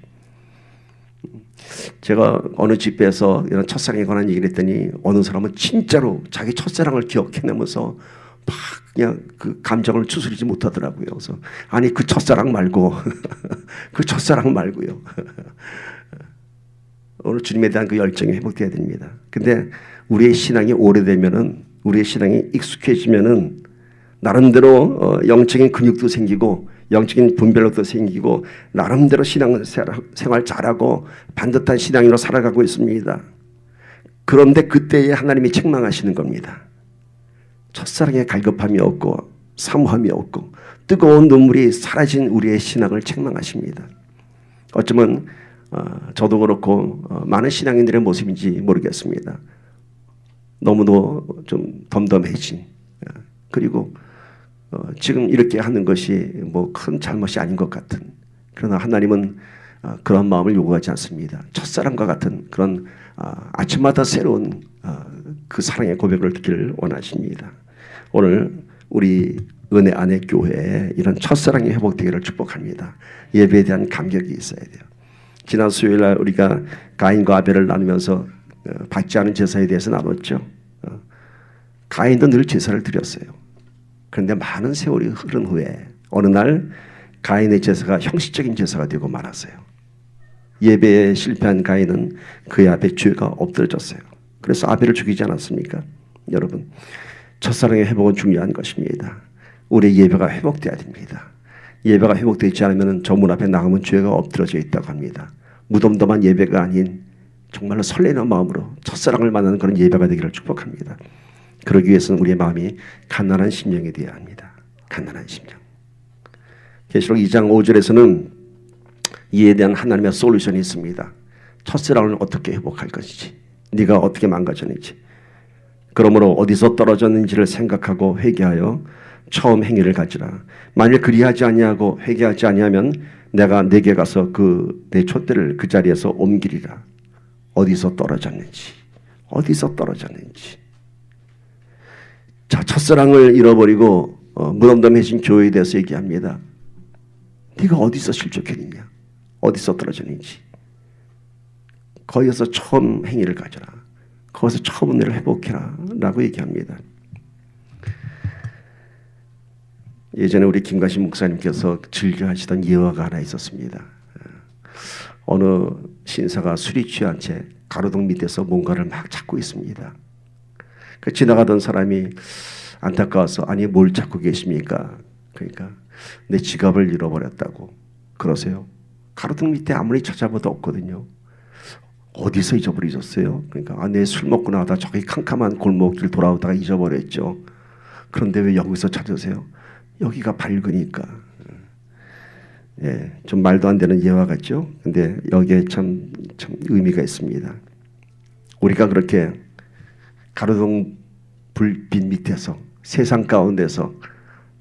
제가 어느 집회에서 이런 첫사랑에 관한 얘기를 했더니 어느 사람은 진짜로 자기 첫사랑을 기억해내면서 막 그냥 그 감정을 추스리지 못하더라고요. 그래서 아니 그 첫사랑 말고 그 첫사랑 말고요. 오늘 주님에 대한 그 열정이 회복돼야 됩니다. 근데 우리의 신앙이 오래되면은, 우리의 신앙이 익숙해지면은 나름대로 영적인 근육도 생기고 영적인 분별력도 생기고 나름대로 신앙생활 잘하고 반듯한 신앙인으로 살아가고 있습니다. 그런데 그때에 하나님이 책망하시는 겁니다. 첫사랑에 갈급함이 없고 사모함이 없고 뜨거운 눈물이 사라진 우리의 신앙을 책망하십니다. 어쩌면 저도 그렇고 많은 신앙인들의 모습인지 모르겠습니다. 너무도 좀 덤덤해진, 그리고 지금 이렇게 하는 것이 뭐 큰 잘못이 아닌 것 같은, 그러나 하나님은 그런 마음을 요구하지 않습니다. 첫사랑과 같은 그런 아침마다 새로운 그 사랑의 고백을 듣기를 원하십니다. 오늘 우리 은혜 안의 교회에 이런 첫사랑이 회복되기를 축복합니다. 예배에 대한 감격이 있어야 돼요. 지난 수요일 날 우리가 가인과 아벨을 나누면서 받지 않은 제사에 대해서 나눴죠. 가인도 늘 제사를 드렸어요. 그런데 많은 세월이 흐른 후에 어느 날 가인의 제사가 형식적인 제사가 되고 말았어요. 예배에 실패한 가인은 그의 앞에 죄가 엎드러졌어요. 그래서 아벨을 죽이지 않았습니까? 여러분, 첫사랑의 회복은 중요한 것입니다. 우리의 예배가 회복돼야 됩니다. 예배가 회복되지 않으면 저 문 앞에 나가면 죄가 엎드러져 있다고 합니다. 무덤덤한 예배가 아닌 정말로 설레는 마음으로 첫사랑을 만나는 그런 예배가 되기를 축복합니다. 그러기 위해서는 우리의 마음이 가난한 심령이 되어야 합니다. 가난한 심령. 계시록 2장 5절에서는 이에 대한 하나님의 솔루션이 있습니다. 첫사랑을 어떻게 회복할 것인지, 네가 어떻게 망가졌는지, 그러므로 어디서 떨어졌는지를 생각하고 회개하여 처음 행위를 가지라. 만일 그리하지 아니하고 회개하지 아니하면 내가 내게 가서 내 촛대를 그 자리에서 옮기리라. 어디서 떨어졌는지, 어디서 떨어졌는지. 자, 첫사랑을 잃어버리고 무덤덤해진 교회에 대해서 얘기합니다. 네가 어디서 실족했느냐, 어디서 떨어졌는지. 거기서 처음 행위를 가져라. 거기서 처음 은혜를 회복해라 라고 얘기합니다. 예전에 우리 김가신 목사님께서 즐겨 하시던 예화가 하나 있었습니다. 어느 신사가 술이 취한 채 가로등 밑에서 뭔가를 막 찾고 있습니다. 그 지나가던 사람이 안타까워서 아니 뭘 찾고 계십니까? 그러니까 내 지갑을 잃어버렸다고. 그러세요? 가로등 밑에 아무리 찾아봐도 없거든요. 어디서 잊어버리셨어요? 그러니까 내 술 먹고 나오다 저기 캄캄한 골목길 돌아오다가 잊어버렸죠. 그런데 왜 여기서 찾으세요? 여기가 밝으니까. 예, 좀 말도 안 되는 예화 같죠? 근데 여기에 참 의미가 있습니다. 우리가 그렇게 가로등 불빛 밑에서 세상 가운데서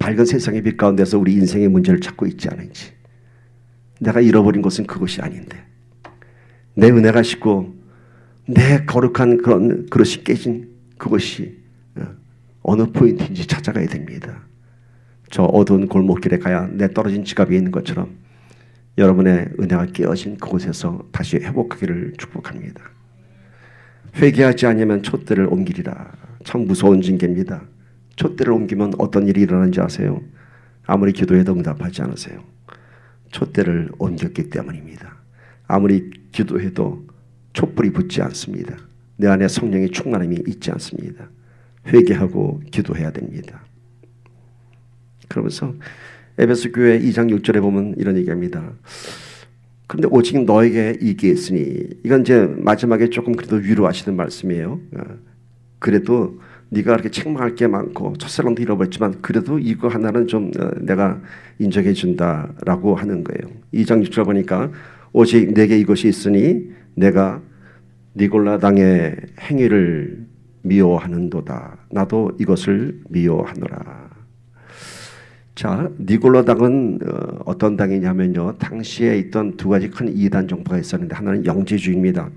밝은 세상의 빛 가운데서 우리 인생의 문제를 찾고 있지 않은지. 내가 잃어버린 것은 그것이 아닌데 내 은혜가 식고 내 거룩한 그런 그릇이 깨진 그것이 어느 포인트인지 찾아가야 됩니다. 저 어두운 골목길에 가야 내 떨어진 지갑이 있는 것처럼 여러분의 은혜가 깨어진 그곳에서 다시 회복하기를 축복합니다. 회개하지 않으면 촛대를 옮기리라. 참 무서운 징계입니다. 촛대를 옮기면 어떤 일이 일어나는지 아세요? 아무리 기도해도 응답하지 않으세요. 촛대를 옮겼기 때문입니다. 아무리 기도해도 촛불이 붙지 않습니다. 내 안에 성령의 충만함이 있지 않습니다. 회개하고 기도해야 됩니다. 그러면서 에베소 교회 2장 6절에 보면 이런 얘기합니다. 그런데 오직 너에게 이게 있으니, 이건 이제 마지막에 조금 그래도 위로하시는 말씀이에요. 그래도 네가 그렇게 책망할 게 많고 첫사랑도 잃어버렸지만 그래도 이거 하나는 좀 내가 인정해 준다라고 하는 거예요. 2장 6절 보니까 오직 내게 이것이 있으니 내가 니골라 당의 행위를 미워하는도다. 나도 이것을 미워하노라. 자, 니골라 당은 어떤 당이냐면요, 당시에 있던 두 가지 큰 이단 정파가 있었는데 하나는 영지주의입니다.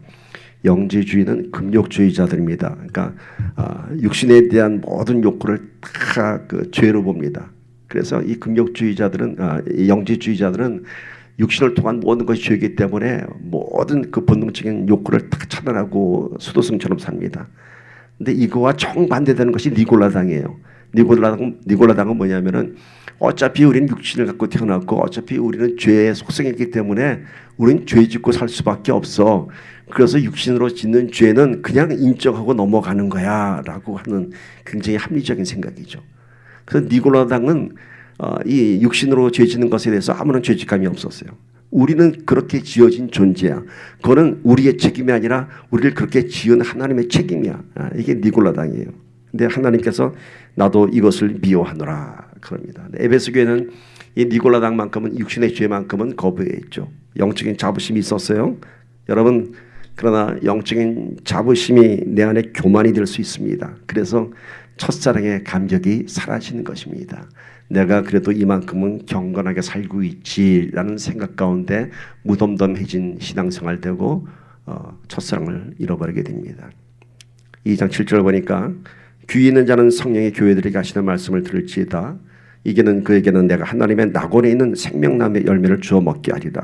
영지주의는 금욕주의자들입니다. 그러니까 육신에 대한 모든 욕구를 다 그 죄로 봅니다. 그래서 이 금욕주의자들은 영지주의자들은 육신을 통한 모든 것이 죄이기 때문에 모든 그 본능적인 욕구를 다 차단하고 수도승처럼 삽니다. 근데 이거와 정반대되는 것이 니골라당이에요. 니골라당은 뭐냐면은 어차피 우리는 육신을 갖고 태어났고 어차피 우리는 죄의 속성이기 때문에 우리는 죄 짓고 살 수밖에 없어. 그래서 육신으로 짓는 죄는 그냥 인정하고 넘어가는 거야 라고 하는 굉장히 합리적인 생각이죠. 그래서 니골라당은 이 육신으로 죄 짓는 것에 대해서 아무런 죄책감이 없었어요. 우리는 그렇게 지어진 존재야. 그거는 우리의 책임이 아니라 우리를 그렇게 지은 하나님의 책임이야. 이게 니골라당이에요. 근데 하나님께서 나도 이것을 미워하노라 그럽니다. 에베소 교회는 이 니골라당만큼은 육신의 죄만큼은 거부했죠. 영적인 자부심이 있었어요. 여러분, 그러나 영적인 자부심이 내 안에 교만이 될 수 있습니다. 그래서 첫사랑의 감격이 사라지는 것입니다. 내가 그래도 이만큼은 경건하게 살고 있지라는 생각 가운데 무덤덤해진 신앙생활 되고 첫사랑을 잃어버리게 됩니다. 2장 7절 보니까 귀 있는 자는 성령의 교회들에게 하시는 말씀을 들을지어다. 이기는 그에게는 내가 하나님의 낙원에 있는 생명나무의 열매를 주어 먹게 하리라.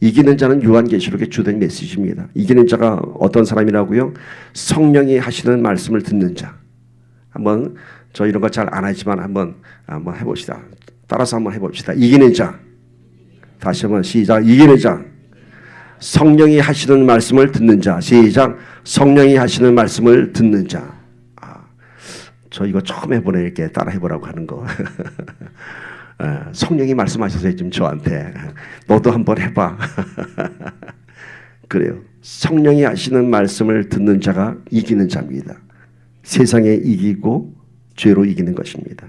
이기는 자는 요한계시록의 주된 메시지입니다. 이기는 자가 어떤 사람이라고요? 성령이 하시는 말씀을 듣는 자. 한번 저 이런 거 잘 안 하지만 한번 해봅시다. 따라서 한번 해봅시다. 이기는 자. 다시 한번 시작. 이기는 자. 성령이 하시는 말씀을 듣는 자. 시작. 성령이 하시는 말씀을 듣는 자. 저 이거 처음 해보네. 이렇게 따라 해보라고 하는 거. 성령이 말씀하셔서 지금 저한테 너도 한번 해봐. 그래요. 성령이 하시는 말씀을 듣는 자가 이기는 자입니다. 세상에 이기고 죄로 이기는 것입니다.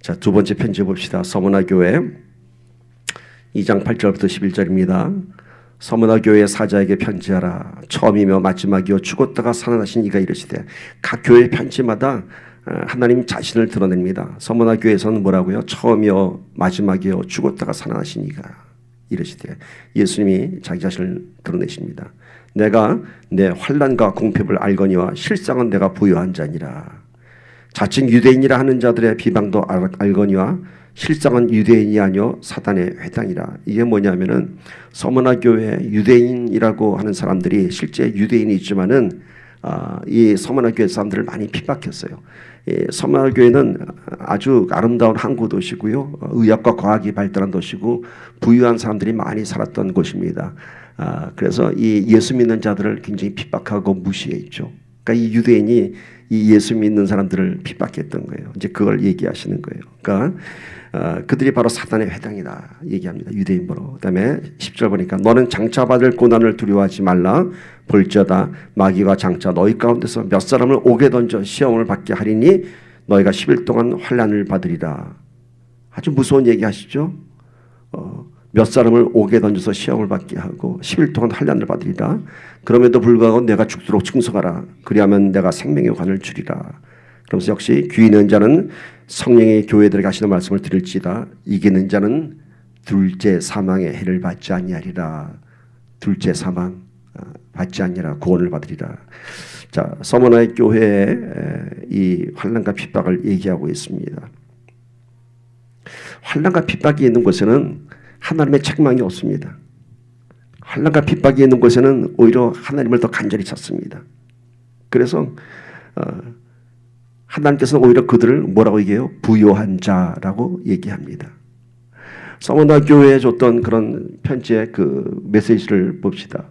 자, 두 번째 편지 봅시다. 서문화 교회 2장 8절부터 11절입니다. 서문화 교회 사자에게 편지하라. 처음이며 마지막이요 죽었다가 살아나신 이가 이르시되. 각 교회 편지마다 하나님 자신을 드러냅니다. 서문화 교회에서는 뭐라고요? 처음이요 마지막이요 죽었다가 살아나신 이가 이르시되. 예수님이 자기 자신을 드러내십니다. 내가 내 환난과 공핍을 알거니와 실상은 내가 부요한 자니라. 자칭 유대인이라 하는 자들의 비방도 알거니와 실상은 유대인이 아니요 사단의 회당이라. 이게 뭐냐면은 서문화 교회 유대인이라고 하는 사람들이 실제 유대인이 있지만은 이 서문화 교회 사람들을 많이 핍박했어요. 서문화 교회는 아주 아름다운 항구 도시고요, 의학과 과학이 발달한 도시고 부유한 사람들이 많이 살았던 곳입니다. 그래서 이 예수 믿는 자들을 굉장히 핍박하고 무시했죠. 그러니까 이 유대인이 이 예수 믿는 사람들을 핍박했던 거예요. 이제 그걸 얘기하시는 거예요. 그러니까 그들이 바로 사단의 회당이다 얘기합니다. 유대인 보러. 그다음에 10절 보니까 너는 장차받을 고난을 두려워하지 말라. 볼지어다 마귀와 장차 너희 가운데서 몇 사람을 옥에 던져 시험을 받게 하리니 너희가 10일 동안 환난을 받으리라. 아주 무서운 얘기 하시죠. 몇 사람을 옥에 던져서 시험을 받게 하고 10일 동안 환난을 받으리라. 그럼에도 불구하고 내가 죽도록 충성하라. 그리하면 내가 생명의 관을 주리라. 그러면서 역시 귀 있는 자는 성령의 교회들에게 하시는 말씀을 들을지다. 이기는 자는 둘째 사망의 해를 받지 아니하리라. 둘째 사망 받지 아니하리라. 구원을 받으리라. 자, 서문화 교회의 이 환난과 핍박을 얘기하고 있습니다. 환난과 핍박이 있는 곳에는 하나님의 책망이 없습니다. 환난과 핍박이 있는 곳에는 오히려 하나님을 더 간절히 찾습니다. 그래서 하나님께서는 오히려 그들을 뭐라고 얘기해요? 부요한 자라고 얘기합니다. 서문화 교회에 줬던 그런 편지의 그 메시지를 봅시다.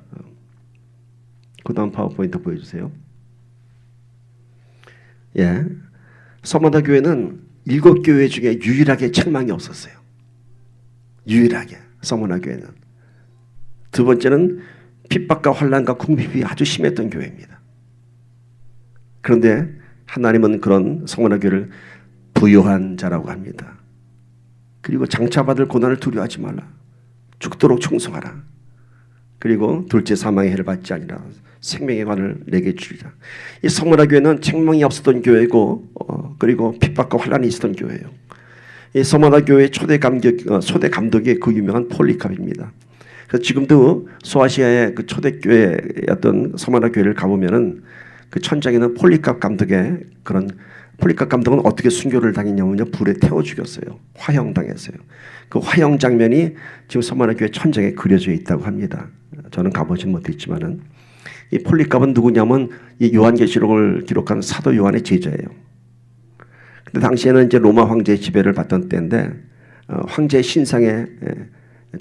그 다음 파워포인트 보여주세요. 예, 서문화 교회는 7교회 중에 유일하게 책망이 없었어요. 유일하게 서문화 교회는. 두 번째는 핍박과 환난과 궁핍이 아주 심했던 교회입니다. 그런데 하나님은 그런 서문화 교회를 부요한 자라고 합니다. 그리고 장차받을 고난을 두려워하지 말라. 죽도록 충성하라. 그리고 둘째 사망의 해를 받지 아니라 생명의 관을 내게 주리라. 이 서문화 교회는 책망이 없었던 교회고 그리고 핍박과 환난이 있었던 교회예요. 이 서문화 교회의 초대 감독이 그 유명한 폴리캅입니다. 그래서 지금도 소아시아의 그 초대교회였던 서문화 교회를 가보면은 그 천장에는 폴리캅 감독의 그런 폴리캅 감독은 어떻게 순교를 당했냐면요, 불에 태워 죽였어요. 화형 당했어요. 그 화형 장면이 지금 서문화 교회 천장에 그려져 있다고 합니다. 저는 가보진 못했지만은 이 폴리캅은 누구냐면 이 요한계시록을 기록한 사도 요한의 제자예요. 근데 당시에는 이제 로마 황제의 지배를 받던 때인데 황제의 신상에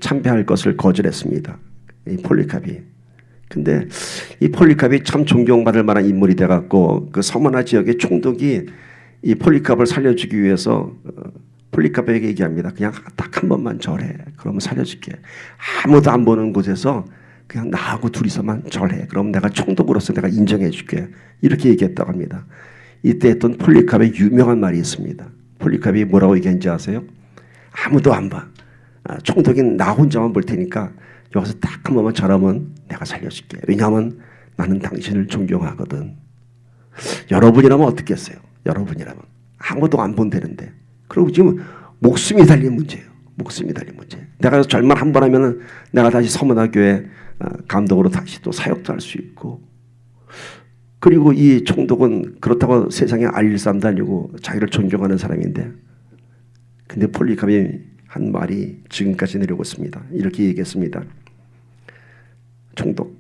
참배할 것을 거절했습니다. 이 폴리캅이. 근데 이 폴리캅이 참 존경받을 만한 인물이 돼갖고 그 서문화 지역의 총독이 이 폴리캅을 살려주기 위해서 폴리캅에게 얘기합니다. 그냥 딱 한 번만 절해. 그러면 살려줄게. 아무도 안 보는 곳에서 그냥 나하고 둘이서만 절해. 그럼 내가 총독으로서 내가 인정해줄게. 이렇게 얘기했다고 합니다. 이때 했던 폴리캅의 유명한 말이 있습니다. 폴리캅이 뭐라고 얘기했는지 아세요? 아무도 안 봐. 총독인 나 혼자만 볼 테니까 여기서 딱 한 번만 절하면 내가 살려줄게. 왜냐하면 나는 당신을 존경하거든. 여러분이라면 어떻겠어요? 여러분이라면 아무도 안 본다는데. 그리고 지금 목숨이 달린 문제예요. 목숨이 달린 문제. 내가 절만 한 번 하면은 내가 다시 서문화 교회 감독으로 다시 또 사역도 할 수 있고. 그리고 이 총독은 그렇다고 세상에 알릴 사람도 아니고 자기를 존경하는 사람인데, 근데 폴리캅이 한 말이 지금까지 내려오고 있습니다. 이렇게 얘기했습니다. 총독,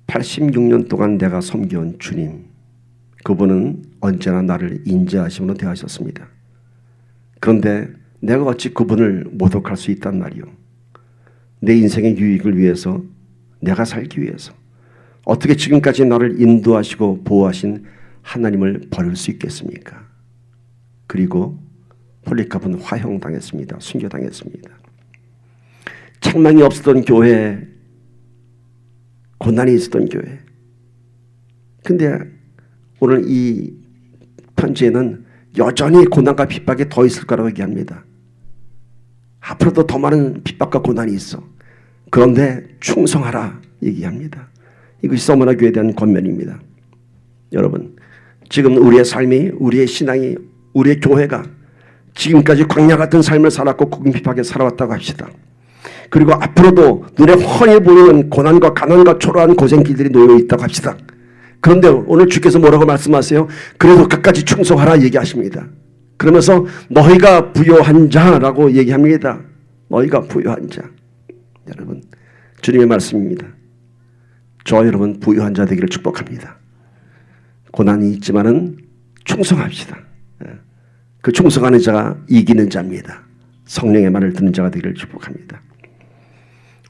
86년 동안 내가 섬겨온 주님, 그분은 언제나 나를 인자하심으로 대하셨습니다. 그런데 내가 어찌 그분을 모독할 수 있단 말이오. 내 인생의 유익을 위해서, 내가 살기 위해서 어떻게 지금까지 나를 인도하시고 보호하신 하나님을 버릴 수 있겠습니까? 그리고 폴리카프는 화형당했습니다. 순교당했습니다. 책망이 없었던 교회, 고난이 있었던 교회. 근데 오늘 이 편지에는 여전히 고난과 핍박이 더 있을 거라고 얘기합니다. 앞으로도 더 많은 핍박과 고난이 있어. 그런데 충성하라 얘기합니다. 이것이 서머나 교회에 대한 권면입니다. 여러분, 지금 우리의 삶이, 우리의 신앙이, 우리의 교회가 지금까지 광야 같은 삶을 살았고 고금핍하게 살아왔다고 합시다. 그리고 앞으로도 눈에 훤히 보이는 고난과 가난과 초라한 고생길들이 놓여 있다고 합시다. 그런데 오늘 주께서 뭐라고 말씀하세요? 그래도 끝까지 충성하라 얘기하십니다. 그러면서 너희가 부요한 자라고 얘기합니다. 너희가 부요한 자. 여러분, 주님의 말씀입니다. 저 여러분 부요한 자 되기를 축복합니다. 고난이 있지만은 충성합시다. 그 충성하는 자가 이기는 자입니다. 성령의 말을 듣는 자가 되기를 축복합니다.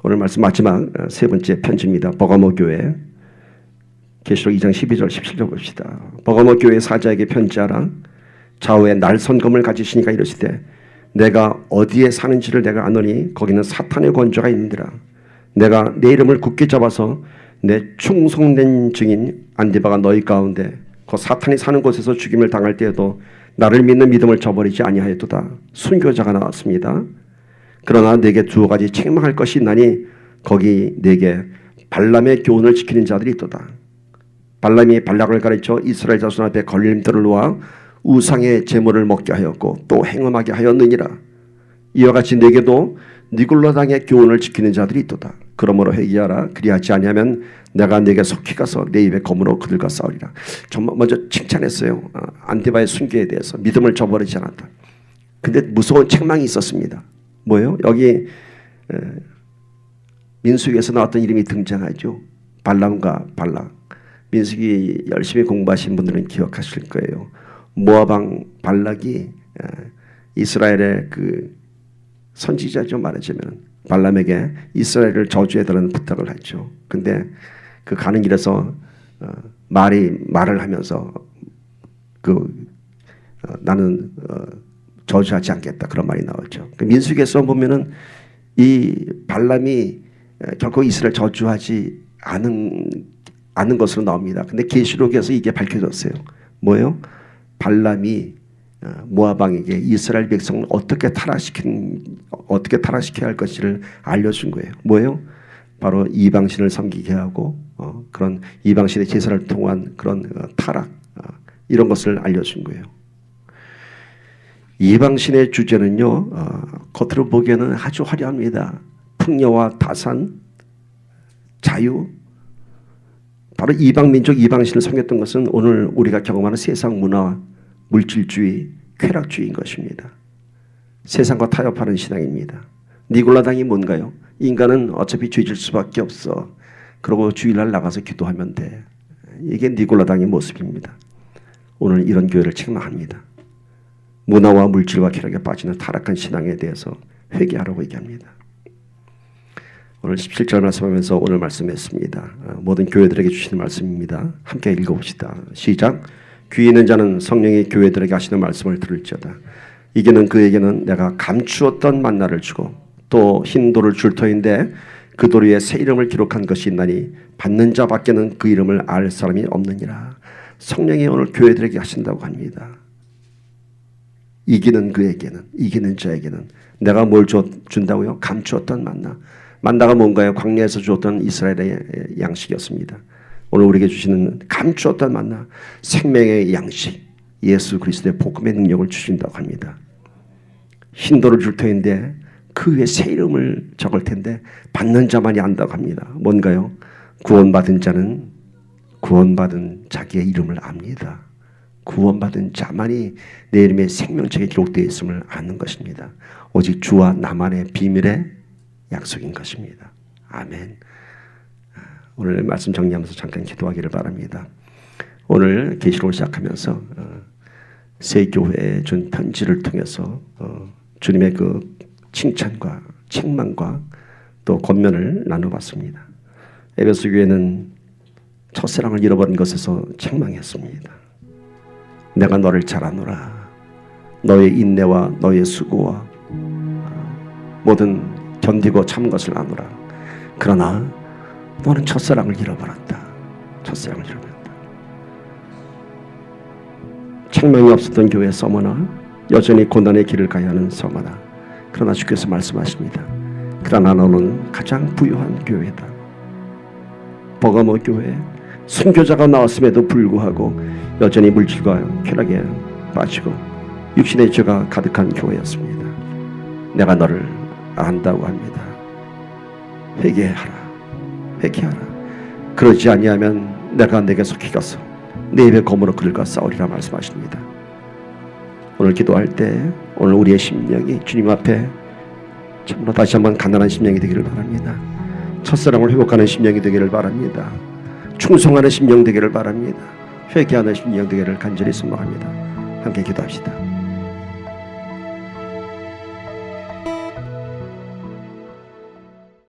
오늘 말씀 마지막 세 번째 편지입니다. 버가모 교회 계시록 2장 12절 17절 봅시다. 버가모 교회 사자에게 편지하라. 좌우에 날선검을 가지시니까 이르시되 내가 어디에 사는지를 내가 아노니 거기는 사탄의 권좌가 있느니라. 내가 내 이름을 굳게 잡아서 내 충성된 증인 안디바가 너희 가운데 그 사탄이 사는 곳에서 죽임을 당할 때에도 나를 믿는 믿음을 저버리지 아니하였도다. 순교자가 나왔습니다. 그러나 내게 두 가지 책망할 것이 있나니 거기 내게 발람의 교훈을 지키는 자들이 있도다. 발람이 발락을 가르쳐 이스라엘 자손 앞에 걸림돌을 놓아 우상의 제물을 먹게 하였고 또 행음하게 하였느니라. 이와 같이 내게도 니골라당의 교훈을 지키는 자들이 있도다. 그러므로 회개하라. 그리하지 아니하면 내가 내게 속히 가서 내 입에 검으로 그들과 싸우리라. 정말 먼저 칭찬했어요. 안디바의 순교에 대해서 믿음을 저버리지 않았다. 근데 무서운 책망이 있었습니다. 뭐예요? 여기 민수기에서 나왔던 이름이 등장하죠. 발람과 발락. 민수기 열심히 공부하신 분들은 기억하실 거예요. 모압왕 발락이 이스라엘의 그 선지자죠. 말하자면 발람에게 이스라엘을 저주해달라는 부탁을 했죠. 근데 그 가는 길에서 말을 하면서 나는 저주하지 않겠다 그런 말이 나왔죠. 그 민수기에서 보면은 이 발람이 결코 이스라엘 저주하지 않은 것으로 나옵니다. 근데 계시록에서 이게 밝혀졌어요. 뭐예요? 발람이 모압 왕에게 이스라엘 백성을 어떻게 타락시켜야 할 것을 알려준 거예요. 뭐예요? 바로 이방신을 섬기게 하고 그런 이방신의 제사를 통한 그런 타락 이런 것을 알려준 거예요. 이방신의 주제는요, 겉으로 보기에는 아주 화려합니다. 풍요와 다산, 자유. 바로 이방 민족, 이방신을 섬겼던 것은 오늘 우리가 경험하는 세상 문화, 물질주의, 쾌락주의인 것입니다. 세상과 타협하는 신앙입니다. 니골라당이 뭔가요? 인간은 어차피 죄질 수밖에 없어. 그러고 주일날 나가서 기도하면 돼. 이게 니골라당의 모습입니다. 오늘 이런 교회를 책망합니다. 문화와 물질과 쾌락에 빠지는 타락한 신앙에 대해서 회개하라고 얘기합니다. 오늘 17절 말씀하면서 오늘 말씀했습니다. 모든 교회들에게 주시는 말씀입니다. 함께 읽어봅시다. 시작. 귀 있는 자는 성령이 교회들에게 하시는 말씀을 들을지어다. 이게는 그에게는 내가 감추었던 만나를 주고 또 흰 돌을 줄 터인데 그 돌 위에 새 이름을 기록한 것이 있나니 받는 자밖에는 그 이름을 알 사람이 없느니라. 성령이 오늘 교회들에게 하신다고 합니다. 이기는 그에게는, 이기는 자에게는 내가 뭘 준다고요? 감추었던 만나. 만나가 뭔가요? 광야에서 주었던 이스라엘의 양식이었습니다. 오늘 우리에게 주시는 감추었던 만나, 생명의 양식, 예수 그리스도의 복음의 능력을 주신다고 합니다. 흰 돌을 줄 터인데 그 위에 새 이름을 적을 텐데 받는 자만이 안다고 합니다. 뭔가요? 구원받은 자는 구원받은 자기의 이름을 압니다. 구원받은 자만이 내 이름의 생명책에 기록되어 있음을 아는 것입니다. 오직 주와 나만의 비밀의 약속인 것입니다. 아멘. 오늘 말씀 정리하면서 잠깐 기도하기를 바랍니다. 오늘 계시록을 시작하면서 새 교회에 준 편지를 통해서 주님의 그 칭찬과 책망과 또 권면을 나눠봤습니다. 에베소 교회는 첫사랑을 잃어버린 것에서 책망했습니다. 내가 너를 잘 아노라. 너의 인내와 너의 수고와 모든 견디고 참은 것을 아노라. 그러나 너는 첫사랑을 잃어버렸다. 첫사랑을 잃어버렸다. 책망이 없었던 교회 서머나 여전히 고난의 길을 가야 하는 서머나, 그러나 주께서 말씀하십니다. 그러나 너는 가장 부유한 교회다. 버가모 교회 순교자가 나왔음에도 불구하고 여전히 물질과 쾌락에 빠지고 육신의 죄가 가득한 교회였습니다. 내가 너를 안다고 합니다. 회개하라. 회개하라. 그러지 아니하면 내가 내게 속히 가서 내 입의 검으로 그들과 싸우리라 말씀하십니다. 오늘 기도할 때 오늘 우리의 심령이 주님 앞에 참으로 다시 한번 가난한 심령이 되기를 바랍니다. 첫사랑을 회복하는 심령이 되기를 바랍니다. 충성하는 심령 되기를 바랍니다. 회개하는 심령 되기를 간절히 소망합니다. 함께 기도합시다.